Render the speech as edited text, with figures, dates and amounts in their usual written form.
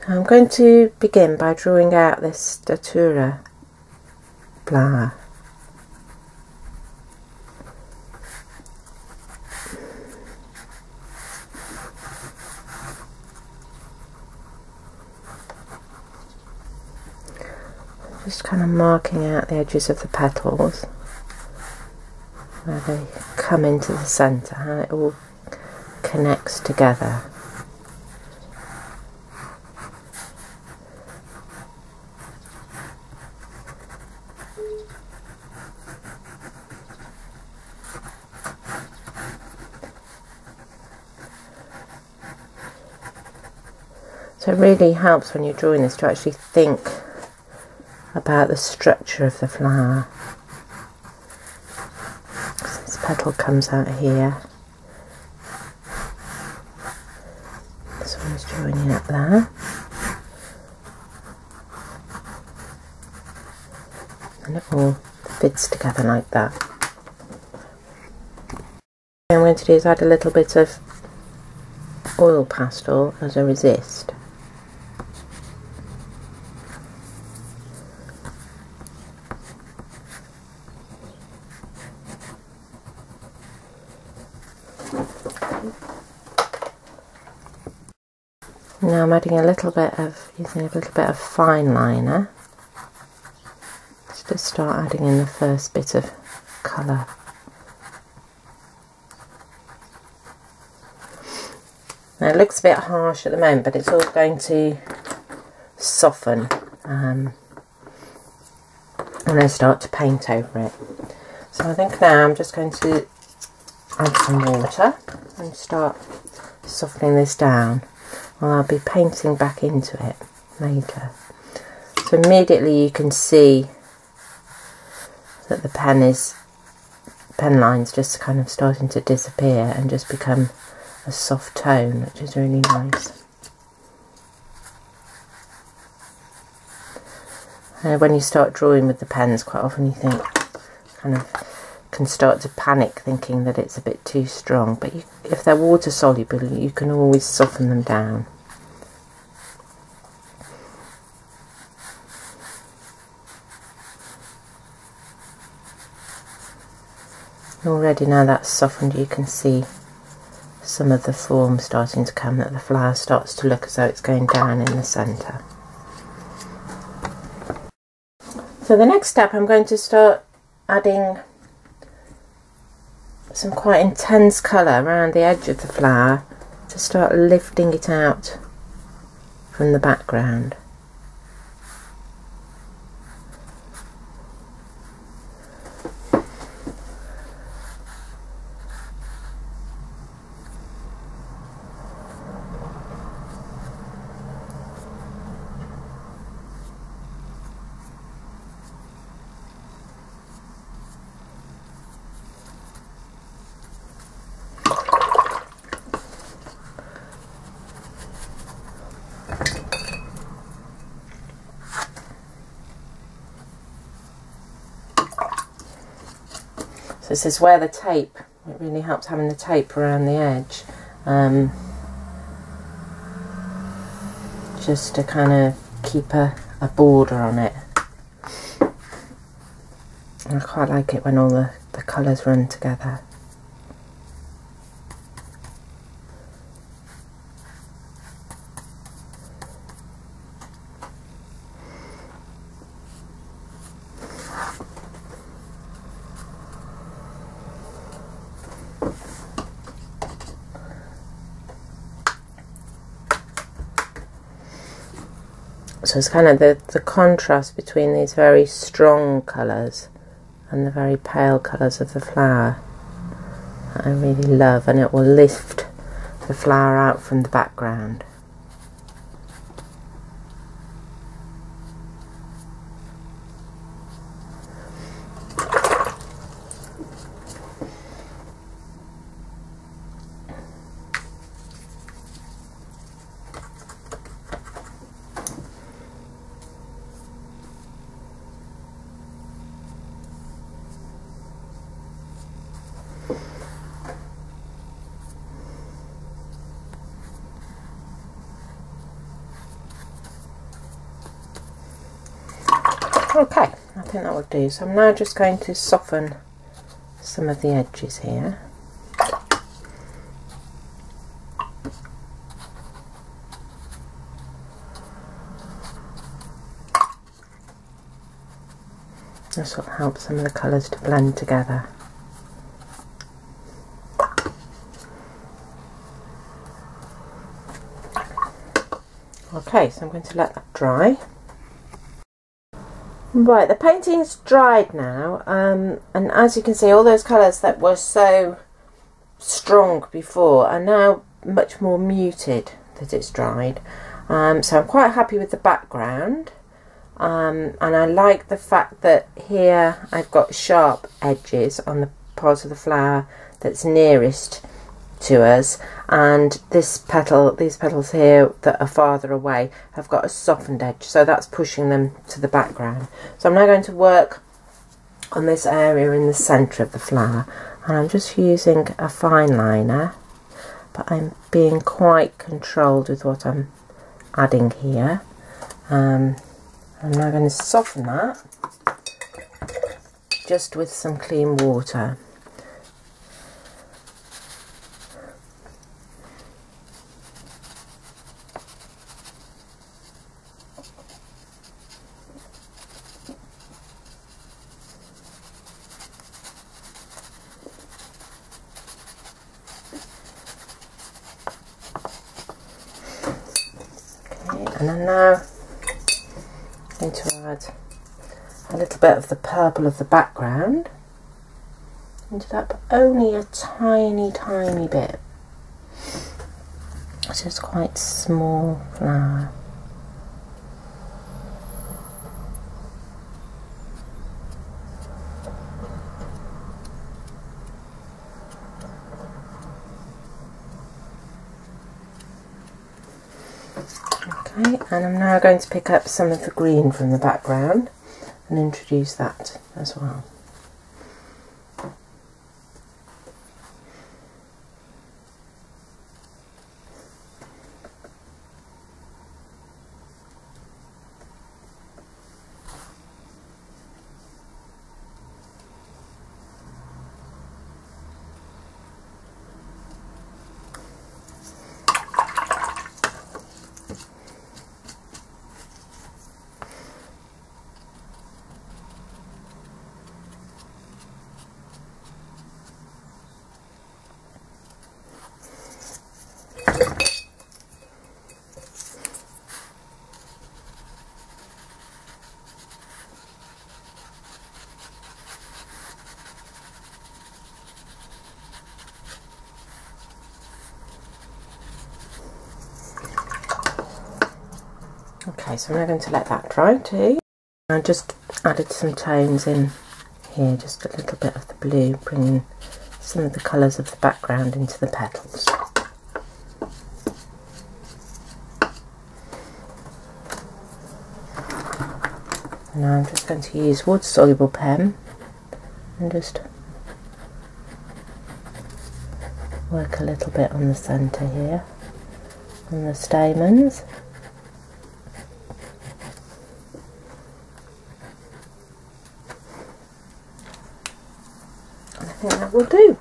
I'm going to begin by drawing out this datura flower. Just kind of marking out the edges of the petals where they come into the centre, how it all connects together. So it really helps when you're drawing this to actually think about the structure of the flower. So this petal comes out here. This one's joining up there. And it all fits together like that. What I'm going to do is add a little bit of oil pastel as a resist. Now I'm adding using a little bit of fine liner just to start adding in the first bit of colour. Now it looks a bit harsh at the moment, but it's all going to soften when I start to paint over it. So I think now I'm just going to add some water and start softening this down. Well, I'll be painting back into it later. So immediately you can see that the pen line's just kind of starting to disappear and just become a soft tone, which is really nice. When you start drawing with the pens, quite often you think, can start to panic thinking that it's a bit too strong, but if they're water soluble you can always soften them down. Already now that's softened, you can see some of the form starting to come, that the flower starts to look as though it's going down in the centre. So the next step, I'm going to start adding some quite intense colour around the edge of the flower to start lifting it out from the background. This is where the tape, it really helps having the tape around the edge, just to kind of keep a border on it. And I quite like it when all the colours run together. So it's kind of the contrast between these very strong colours and the very pale colours of the flower that I really love, and it will lift the flower out from the background. Okay, I think that will do. So I'm now just going to soften some of the edges here. This will help some of the colours to blend together. Okay, so I'm going to let that dry. Right, the painting's dried now, and as you can see, all those colours that were so strong before are now much more muted that it's dried. So I'm quite happy with the background, and I like the fact that here I've got sharp edges on the part of the flower that's nearest to us, and these petals here that are farther away have got a softened edge, so that's pushing them to the background. So I'm now going to work on this area in the centre of the flower, and I'm just using a fine liner, but I'm being quite controlled with what I'm adding here. I'm now going to soften that just with some clean water. And I'm now going to add a little bit of the purple of the background into that, but only a tiny bit. It's just quite small flower. Okay, and I'm now going to pick up some of the green from the background and introduce that as well. Okay, so I'm now going to let that dry too. I just added some tones in here, just a little bit of the blue, bringing some of the colours of the background into the petals. And now I'm just going to use water-soluble pen and just work a little bit on the centre here, on the stamens. I think that will do.